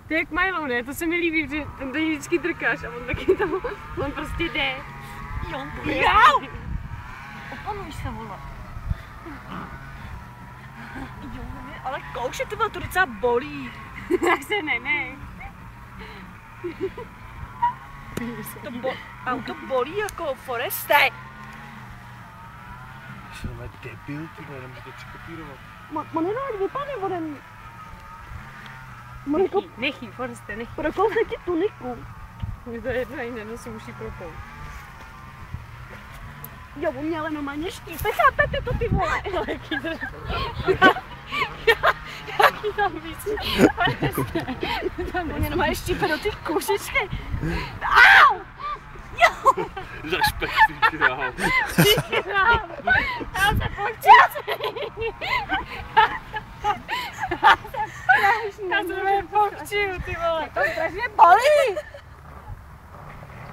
Ty jak Milo, ne? To se mi líbí, že ten tady vždycky drkáš a on taky to, on prostě jde. Jo, jau! Opanuj se, vole. Jo, ale kouši, ty vole, to docela bolí. Tak se ne. To bolí jako Foreste. Jsi to debil, ty vole, nemůžu to překopírovat. Man nenáď vypadne ode mě. Nechý, Foreste, nechý. Prokousne ti tuniku. Mě to jedno ani nenosím, musí prokout. Jo, on mě ale normálně štípe, chápete to, ty vole? Jaký tam víc? On mě normálně štípe do ty kůžičky. Au! Jo! Za špek, ty král. Já se počítám. Já se mě povčiju, ty vole. To strašně bolí!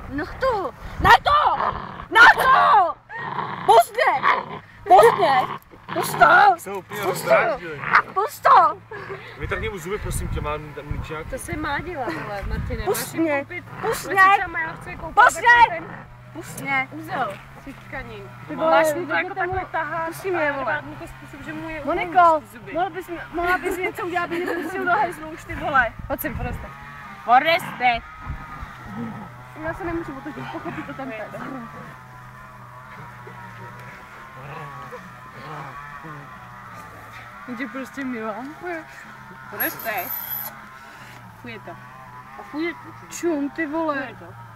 No to! Na to! Na to! Pust mě! Pust to! Jsem úplně rozdrážděný. Pust to! Vytrhni mu zuby, prosím tě, mám tam ničák. To se má dělat, vole, Martine. Pust mě! Pust mě! Pust mě! Pust mě! Uzel si tkaní. Ty vole, Máš mu to jako takhle tahat. Pustí mě, vole. A mu to způsob, že mu je Moniko, zuby. mohla bys něco udělat, aby nepustil do hajzlu už, ty vole. Pojď sem, Foreste. Foreste! Já se nemůžu otočit, pochopí to ten pes. Tě prostě milám. Foreste. Fuje to. A fuje to. Čum, ty vole. Fuje to.